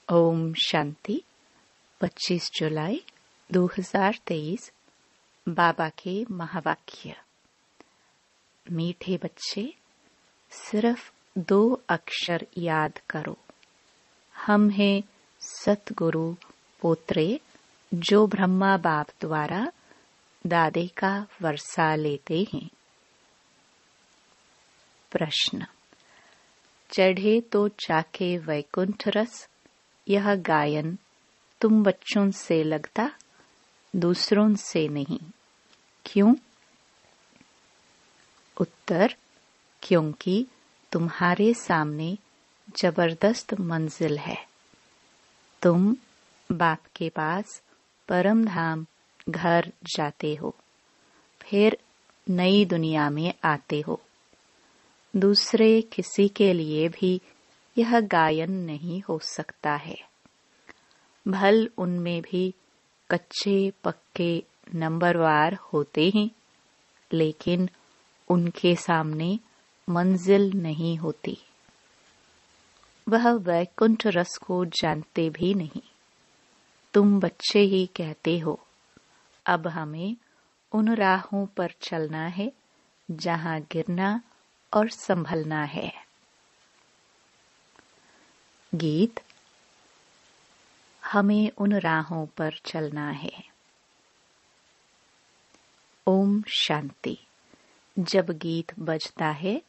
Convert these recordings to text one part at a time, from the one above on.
ओम शांति। 25 जुलाई 2023 बाबा के महावाक्य। मीठे बच्चे, सिर्फ 2 अक्षर याद करो। हम हैं सतगुरु पोत्रे जो ब्रह्मा बाप द्वारा दादे का वर्षा लेते हैं। प्रश्न। चढ़े तो चाके वैकुंठ रस, यह गायन तुम बच्चों से लगता, दूसरों से नहीं। क्यों? उत्तर। क्योंकि तुम्हारे सामने जबरदस्त मंजिल है। तुम बाप के पास परम धाम घर जाते हो, फिर नई दुनिया में आते हो। दूसरे किसी के लिए भी यह गायन नहीं हो सकता है। भल उनमें भी कच्चे पक्के नंबरवार होते हैं, लेकिन उनके सामने मंजिल नहीं होती। वह वैकुंठ रस को जानते भी नहीं। तुम बच्चे ही कहते हो, अब हमें उन राहों पर चलना है जहां गिरना और संभलना है। गीत। हमें उन राहों पर चलना है। ओम शांति। जब गीत बजता है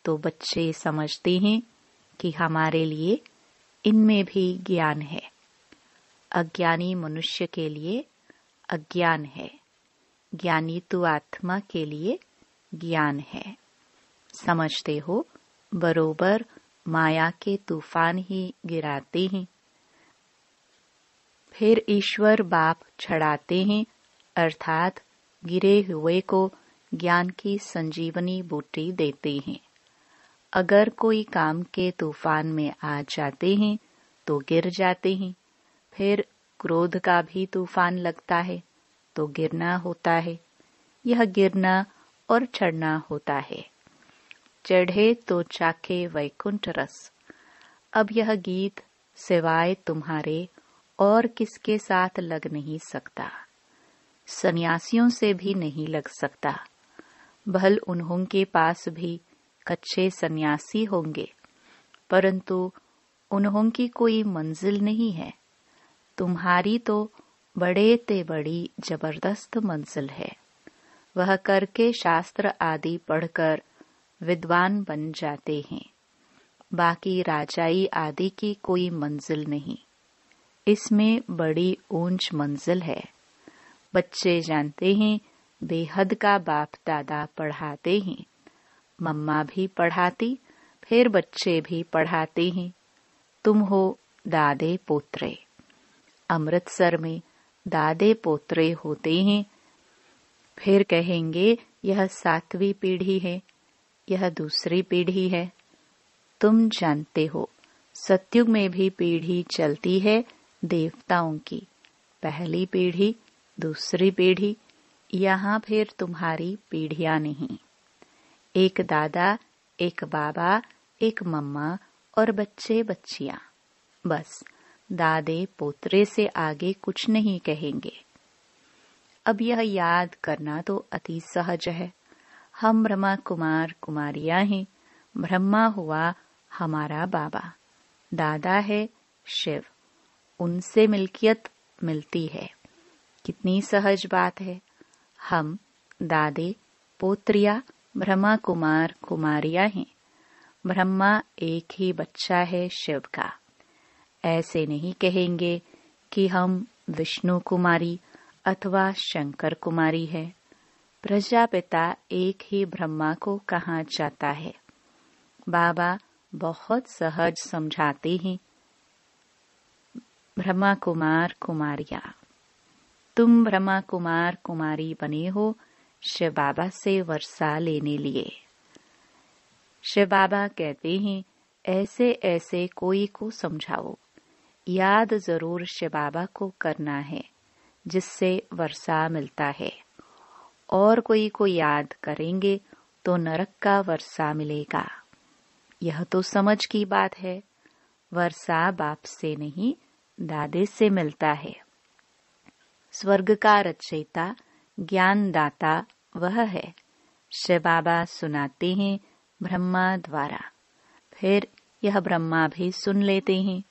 तो बच्चे समझते हैं कि हमारे लिए इनमें भी ज्ञान है। अज्ञानी मनुष्य के लिए अज्ञान है, ज्ञानी तो आत्मा के लिए ज्ञान है। समझते हो, बरोबर माया के तूफान ही गिराते हैं, फिर ईश्वर बाप छड़ाते हैं, अर्थात गिरे हुए को ज्ञान की संजीवनी बूटी देते हैं। अगर कोई काम के तूफान में आ जाते हैं तो गिर जाते हैं, फिर क्रोध का भी तूफान लगता है तो गिरना होता है। यह गिरना और चढ़ना होता है। चढ़े तो चाखे वैकुंठ रस। अब यह गीत सिवाय तुम्हारे और किसके साथ लग नहीं सकता। सन्यासियों से भी नहीं लग सकता। भल उन्हों के पास भी कच्चे सन्यासी होंगे, परंतु उन्हों की कोई मंजिल नहीं है। तुम्हारी तो बड़े ते बड़ी जबरदस्त मंजिल है। वह करके शास्त्र आदि पढ़कर विद्वान बन जाते हैं। बाकी राजाई आदि की कोई मंजिल नहीं। इसमें बड़ी ऊंच मंजिल है। बच्चे जानते हैं, बेहद का बाप दादा पढ़ाते हैं। मम्मा भी पढ़ाती, फिर बच्चे भी पढ़ाते हैं। तुम हो दादे पोत्रे। अमृतसर में दादे पोत्रे होते हैं। फिर कहेंगे यह 7वीं पीढ़ी है, यह दूसरी पीढ़ी है। तुम जानते हो, सतयुग में भी पीढ़ी चलती है देवताओं की। पहली पीढ़ी, दूसरी पीढ़ी, यहाँ फिर तुम्हारी पीढ़ियां नहीं। एक दादा, एक बाबा, एक मम्मा और बच्चे बच्चियां। बस दादे पोत्रे से आगे कुछ नहीं कहेंगे। अब यह याद करना तो अति सहज है। हम ब्रह्मा कुमार कुमारियां हैं। ब्रह्मा हुआ हमारा बाबा, दादा है शिव, उनसे मिल्कियत मिलती है। कितनी सहज बात है। हम दादे पोत्रिया ब्रह्मा कुमार कुमारियां हैं। ब्रह्मा एक ही बच्चा है शिव का। ऐसे नहीं कहेंगे कि हम विष्णु कुमारी अथवा शंकर कुमारी है। प्रजापिता एक ही ब्रह्मा को कहा जाता है। बाबा बहुत सहज समझाते हैं। ब्रह्मा कुमार कुमारियां, तुम ब्रह्मा कुमार कुमारी बने हो शिव बाबा से वर्षा लेने लिए। शिव बाबा कहते हैं, ऐसे ऐसे कोई को समझाओ। याद जरूर शिव बाबा को करना है, जिससे वर्षा मिलता है। और कोई को याद करेंगे तो नरक का वर्षा मिलेगा। यह तो समझ की बात है। वर्षा बाप से नहीं, दादे से मिलता है। स्वर्ग का रचयिता, ज्ञानदाता वह है। शिव बाबा सुनाते हैं ब्रह्मा द्वारा, फिर यह ब्रह्मा भी सुन लेते हैं।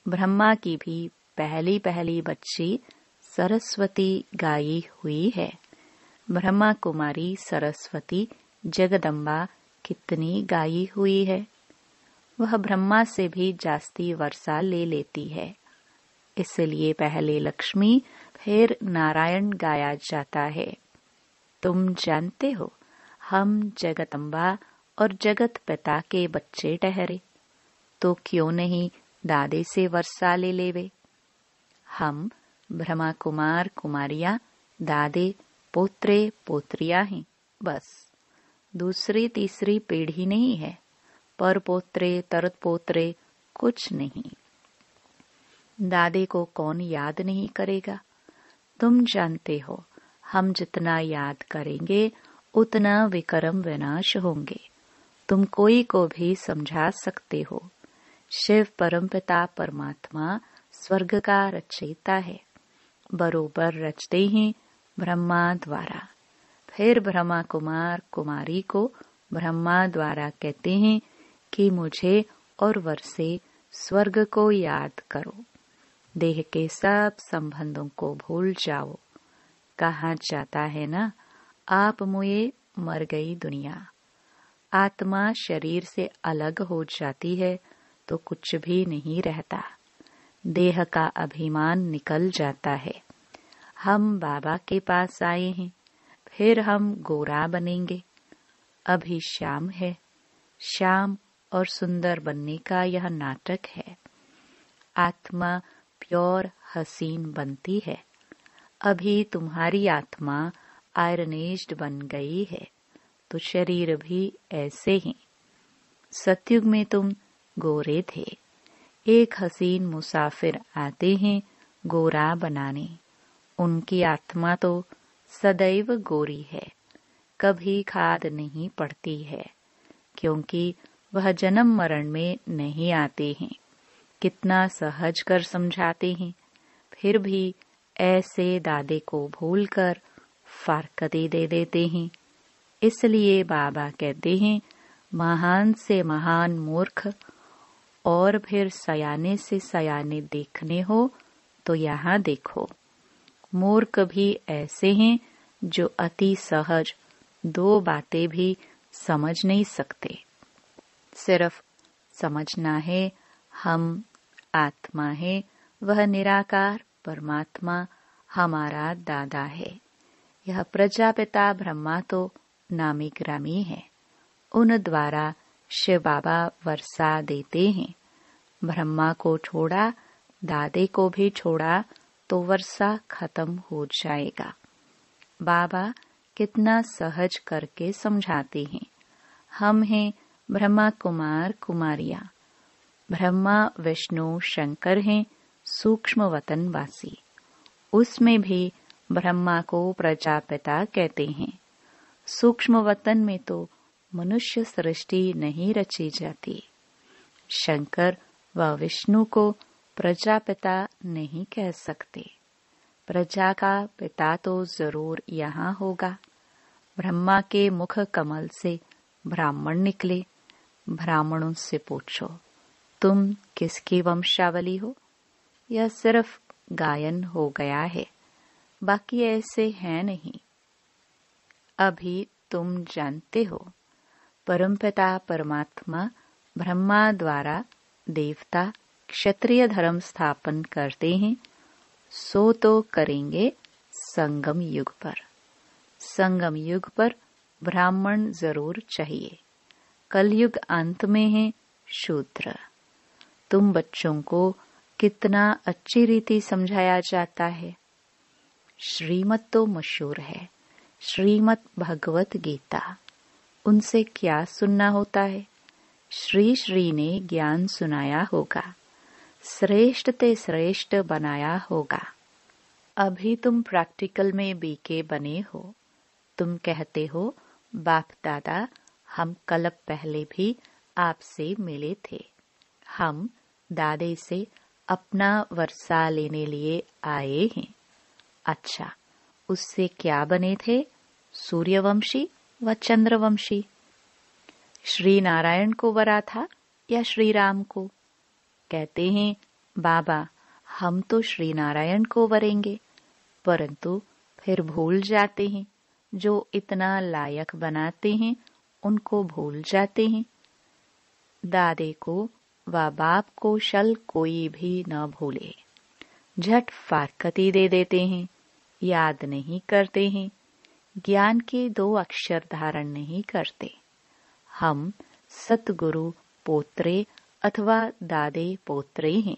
ब्रह्मा की भी पहली पहली बच्ची सरस्वती गाई हुई है। ब्रह्मा कुमारी सरस्वती जगदम्बा कितनी गाई हुई है। वह ब्रह्मा से भी जास्ती वर्षा ले लेती है। इसलिए पहले लक्ष्मी फिर नारायण गाया जाता है। तुम जानते हो, हम जगदम्बा और जगत पिता के बच्चे ठहरे, तो क्यों नहीं दादे से वर्षा ले लेवे। हम ब्रह्मा कुमार कुमारियां दादे पोत्रे पोत्रियां हैं, बस। दूसरी तीसरी पीढ़ी नहीं है, पर पोत्रे तरत पोत्रे कुछ नहीं। दादे को कौन याद नहीं करेगा। तुम जानते हो, हम जितना याद करेंगे उतना विक्रम विनाश होंगे। तुम कोई को भी समझा सकते हो। शिव परमपिता परमात्मा स्वर्ग का रचयिता है। बरोबर रचते हैं ब्रह्मा द्वारा। फिर ब्रह्मा कुमार कुमारी को ब्रह्मा द्वारा कहते हैं कि मुझे और वर्षे स्वर्ग को याद करो। देह के सब संबंधों को भूल जाओ। कहा जाता है ना, आप मुए मर गई दुनिया। आत्मा शरीर से अलग हो जाती है तो कुछ भी नहीं रहता। देह का अभिमान निकल जाता है। हम बाबा के पास आए हैं, फिर हम गोरा बनेंगे। अभी शाम है। श्याम और सुंदर बनने का यह नाटक है। आत्मा प्योर हसीन बनती है। अभी तुम्हारी आत्मा आयरनेस्ड बन गई है, तो शरीर भी ऐसे ही। सतयुग में तुम गोरे थे। एक हसीन मुसाफिर आते हैं गोरा बनाने। उनकी आत्मा तो सदैव गोरी है, कभी खाद नहीं पड़ती है, क्योंकि वह जन्म मरण में नहीं आते हैं। कितना सहज कर समझाते हैं, फिर भी ऐसे दादे को भूलकर फारकते दे देते हैं। इसलिए बाबा कहते हैं, महान से महान मूर्ख और फिर सयाने से सयाने देखने हो तो यहाँ देखो। मूर्ख भी ऐसे हैं जो अति सहज दो बातें भी समझ नहीं सकते। सिर्फ समझना है हम आत्मा है, वह निराकार परमात्मा हमारा दादा है। यह प्रजापिता ब्रह्मा तो नामी ग्रामी है। उन द्वारा शिव बाबा वर्षा देते हैं। ब्रह्मा को छोड़ा, दादे को भी छोड़ा तो वर्षा खत्म हो जाएगा। बाबा कितना सहज करके समझाते हैं। हम हैं ब्रह्मा कुमार कुमारियां। ब्रह्मा विष्णु शंकर हैं सूक्ष्म वतन वासी। उसमें भी ब्रह्मा को प्रजापिता कहते हैं। सूक्ष्म वतन में तो मनुष्य सृष्टि नहीं रची जाती। शंकर व विष्णु को प्रजापिता नहीं कह सकते। प्रजा का पिता तो जरूर यहाँ होगा। ब्रह्मा के मुख कमल से ब्राह्मण निकले। ब्राह्मणों से पूछो, तुम किसकी वंशावली हो? यह सिर्फ गायन हो गया है, बाकी ऐसे हैं नहीं। अभी तुम जानते हो, परमपिता परमात्मा ब्रह्मा द्वारा देवता क्षत्रिय धर्म स्थापन करते हैं, सो तो करेंगे संगम युग पर। संगम युग पर ब्राह्मण जरूर चाहिए। कलयुग अंत में है शूद्र। तुम बच्चों को कितना अच्छी रीति समझाया जाता है। श्रीमत तो मशहूर है, श्रीमत भगवत गीता। उनसे क्या सुनना होता है? श्री श्री ने ज्ञान सुनाया होगा, श्रेष्ठ ते श्रेष्ठ बनाया होगा। अभी तुम प्रैक्टिकल में बीके बने हो। तुम कहते हो, बाप दादा हम कल्प पहले भी आपसे मिले थे। हम दादे से अपना वर्षा लेने लिए आए हैं। अच्छा, उससे क्या बने थे? सूर्यवंशी व चंद्रवंशी। श्री नारायण को वरा था या श्री राम को? कहते हैं, बाबा हम तो श्री नारायण को वरेंगे, परंतु फिर भूल जाते हैं। जो इतना लायक बनाते हैं उनको भूल जाते हैं। दादे को व बाप को शल कोई भी न भूले। झट फारकती दे देते हैं, याद नहीं करते हैं, ज्ञान के 2 अक्षर धारण नहीं करते। हम सतगुरु पोत्रे अथवा दादे पोत्रे हैं।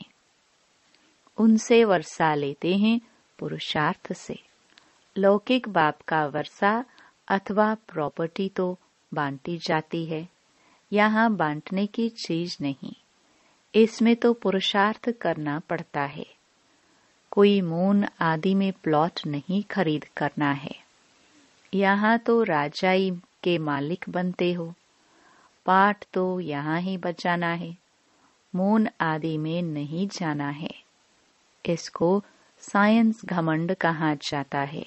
उनसे वर्षा लेते हैं पुरुषार्थ से। लौकिक बाप का वर्षा अथवा प्रॉपर्टी तो बांटी जाती है, यहाँ बांटने की चीज नहीं। इसमें तो पुरुषार्थ करना पड़ता है। कोई मून आदि में प्लॉट नहीं खरीद करना है। यहाँ तो राजाई के मालिक बनते हो। पाठ तो यहाँ ही बचाना है, मून आदि में नहीं जाना है। इसको साइंस घमंड कहा जाता है।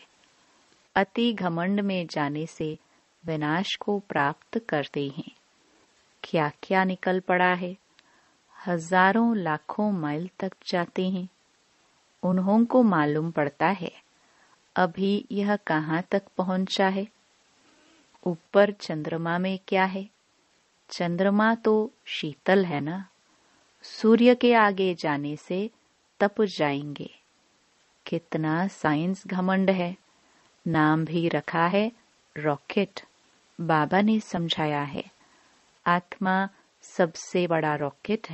अति घमंड में जाने से विनाश को प्राप्त करते हैं। क्या क्या निकल पड़ा है, हजारों लाखों माइल तक जाते हैं। उन्हों को मालूम पड़ता है अभी यह कहाँ तक पहुंचा है। ऊपर चंद्रमा में क्या है? चंद्रमा तो शीतल है ना। सूर्य के आगे जाने से तप जाएंगे। कितना साइंस घमंड है। नाम भी रखा है रॉकेट। बाबा ने समझाया है आत्मा सबसे बड़ा रॉकेट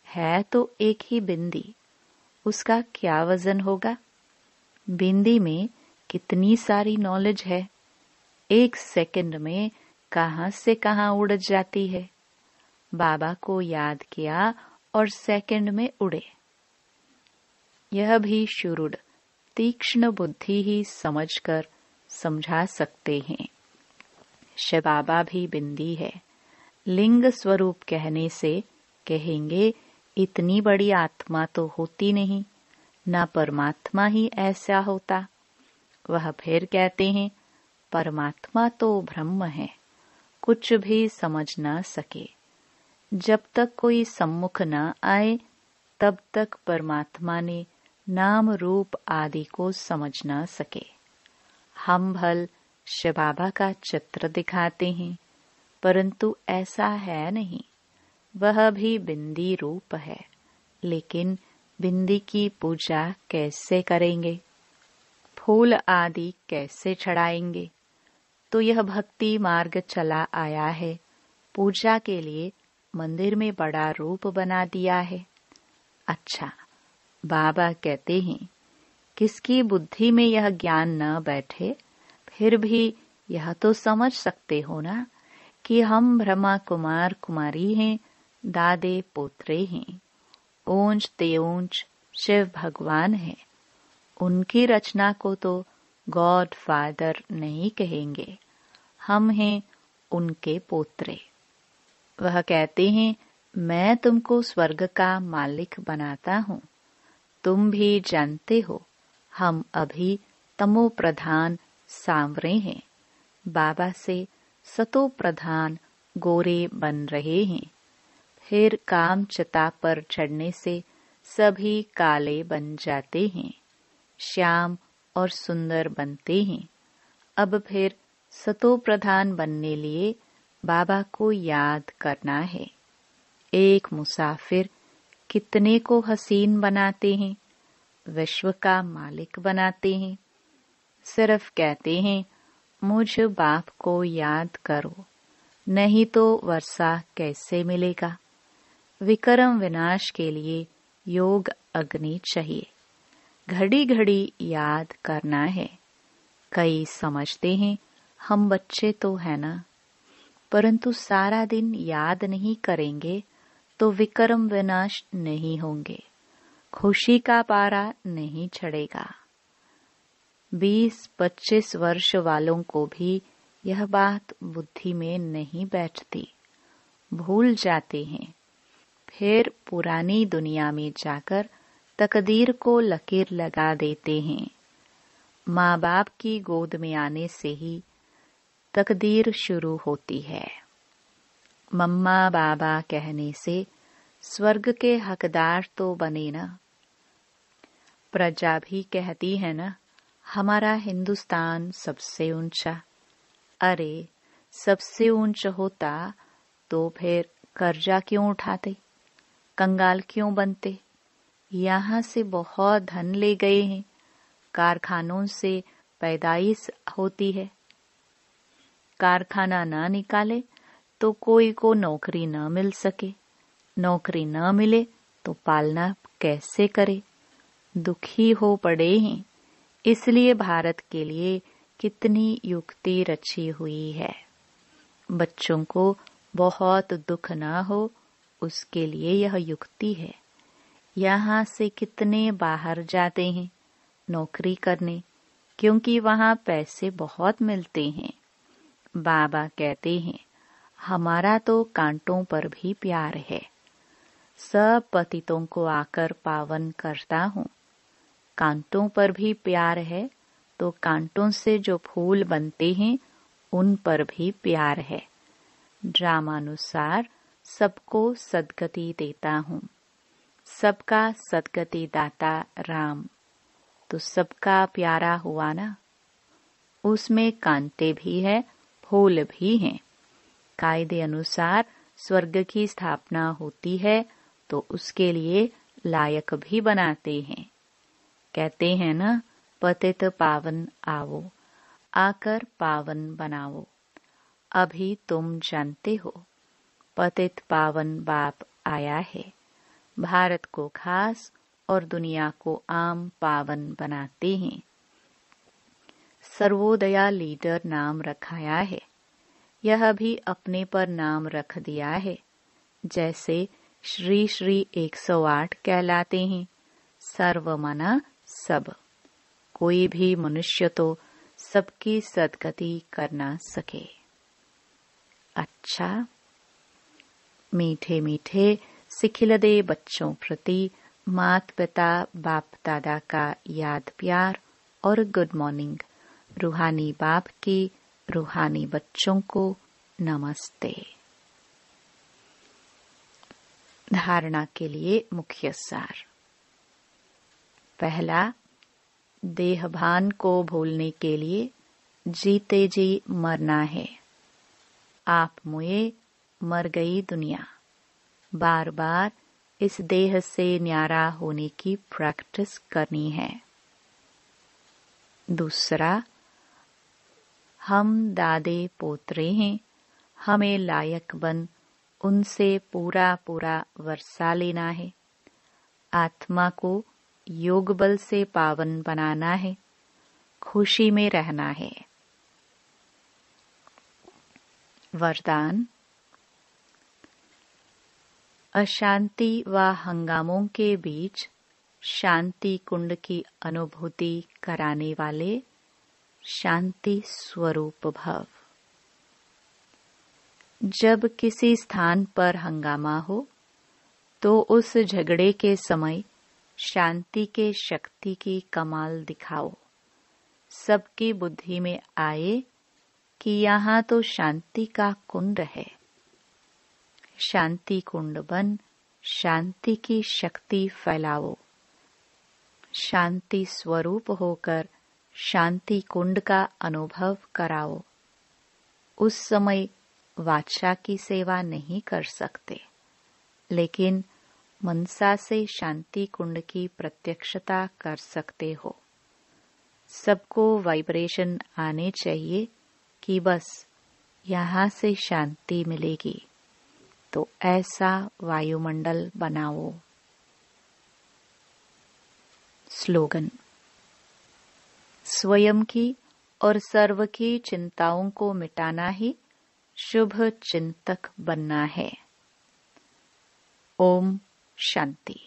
है तो एक ही बिंदी। उसका क्या वजन होगा? बिंदी में कितनी सारी नॉलेज है। 1 सेकंड में कहां से कहां उड़ जाती है। बाबा को याद किया और सेकंड में उड़े। यह भी शुरुड तीक्ष्ण बुद्धि ही समझकर समझा सकते हैं। शिव बाबा भी बिंदी है। लिंग स्वरूप कहने से कहेंगे इतनी बड़ी आत्मा तो होती नहीं, ना परमात्मा ही ऐसा होता। वह फिर कहते हैं परमात्मा तो ब्रह्म है, कुछ भी समझ ना सके। जब तक कोई सम्मुख न आए तब तक परमात्मा ने नाम रूप आदि को समझ न सके। हम भल शिव बाबा का चित्र दिखाते हैं, परंतु ऐसा है नहीं। वह भी बिंदी रूप है, लेकिन बिंदी की पूजा कैसे करेंगे? फूल आदि कैसे चढ़ाएंगे? तो यह भक्ति मार्ग चला आया है। पूजा के लिए मंदिर में बड़ा रूप बना दिया है। अच्छा, बाबा कहते हैं किसकी बुद्धि में यह ज्ञान न बैठे, फिर भी यह तो समझ सकते हो ना कि हम ब्रह्मा कुमार कुमारी हैं, दादे पोत्रे हैं। ऊंच ते ऊंच शिव भगवान है। उनकी रचना को तो गॉड फादर नहीं कहेंगे, हम हैं उनके पोत्रे। वह कहते हैं मैं तुमको स्वर्ग का मालिक बनाता हूँ। तुम भी जानते हो हम अभी तमो प्रधान सांवरे हैं, बाबा से सतो प्रधान गोरे बन रहे हैं। फिर काम चिता पर चढ़ने से सभी काले बन जाते हैं, श्याम और सुंदर बनते हैं। अब फिर सतो प्रधान बनने लिए बाबा को याद करना है। एक मुसाफिर कितने को हसीन बनाते हैं, विश्व का मालिक बनाते हैं। सिर्फ कहते हैं मुझ बाप को याद करो, नहीं तो वर्षा कैसे मिलेगा। विक्रम विनाश के लिए योग अग्नि चाहिए, घड़ी घड़ी याद करना है। कई समझते हैं हम बच्चे तो है ना, परंतु सारा दिन याद नहीं करेंगे तो विक्रम विनाश नहीं होंगे, खुशी का पारा नहीं चढ़ेगा। 20-25 वर्ष वालों को भी यह बात बुद्धि में नहीं बैठती, भूल जाते हैं। फिर पुरानी दुनिया में जाकर तकदीर को लकीर लगा देते हैं। माँ बाप की गोद में आने से ही तकदीर शुरू होती है। मम्मा बाबा कहने से स्वर्ग के हकदार तो बने ना। प्रजा भी कहती है ना, हमारा हिंदुस्तान सबसे ऊंचा। अरे सबसे ऊंचा होता तो फिर कर्जा क्यों उठाते, कंगाल क्यों बनते। यहाँ से बहुत धन ले गए हैं, कारखानों से पैदाइश होती है। कारखाना ना निकाले तो कोई को नौकरी न मिल सके, नौकरी न मिले तो पालना कैसे करे। दुखी हो पड़े हैं। इसलिए भारत के लिए कितनी युक्ति रची हुई है। बच्चों को बहुत दुख ना हो, उसके लिए यह युक्ति है। यहाँ से कितने बाहर जाते हैं नौकरी करने, क्योंकि वहाँ पैसे बहुत मिलते हैं। बाबा कहते हैं, हमारा तो कांटों पर भी प्यार है। सब पतितों को आकर पावन करता हूँ। कांटों पर भी प्यार है तो कांटों से जो फूल बनते हैं उन पर भी प्यार है। ड्रामानुसार सबको सद्गति देता हूँ। सबका सद्गति दाता राम, तो सबका प्यारा हुआ ना। उसमें कांटे भी है, फूल भी हैं। कायदे अनुसार स्वर्ग की स्थापना होती है तो उसके लिए लायक भी बनाते हैं। कहते हैं ना, पतित पावन आवो, आकर पावन बनाओ। अभी तुम जानते हो, पतित पावन बाप आया है। भारत को खास और दुनिया को आम पावन बनाते हैं। सर्वोदया लीडर नाम रखाया है। यह भी अपने पर नाम रख दिया है। जैसे श्री श्री 108 कहलाते हैं। सर्व मना सब। कोई भी मनुष्य तो सबकी सद्गति कर ना सके। अच्छा, मीठे मीठे सिखिलदे बच्चों प्रति मात पिता बाप दादा का याद प्यार और गुड मॉर्निंग। रूहानी बाप की रूहानी बच्चों को नमस्ते। धारणा के लिए मुख्य सार। पहला, देहभान को भूलने के लिए जीते जी मरना है। आप मुए, मर गई दुनिया। बार बार इस देह से न्यारा होने की प्रैक्टिस करनी है। दूसरा, हम दादे पोतरे हैं, हमें लायक बन उनसे पूरा पूरा वर्षा लेना है। आत्मा को योग बल से पावन बनाना है, खुशी में रहना है। वरदान। अशांति व हंगामों के बीच शांति कुंड की अनुभूति कराने वाले शांति स्वरूप भव। जब किसी स्थान पर हंगामा हो तो उस झगड़े के समय शांति के शक्ति की कमाल दिखाओ। सबकी बुद्धि में आए कि यहाँ तो शांति का कुंड है। शांति कुंड बन शांति की शक्ति फैलाओ। शांति स्वरूप होकर शांति कुंड का अनुभव कराओ। उस समय वाचा की सेवा नहीं कर सकते, लेकिन मनसा से शांति कुंड की प्रत्यक्षता कर सकते हो। सबको वाइब्रेशन आने चाहिए कि बस यहाँ से शांति मिलेगी, तो ऐसा वायुमंडल बनाओ। स्लोगन। स्वयं की और सर्व की चिंताओं को मिटाना ही शुभ चिंतक बनना है। ओम शांति।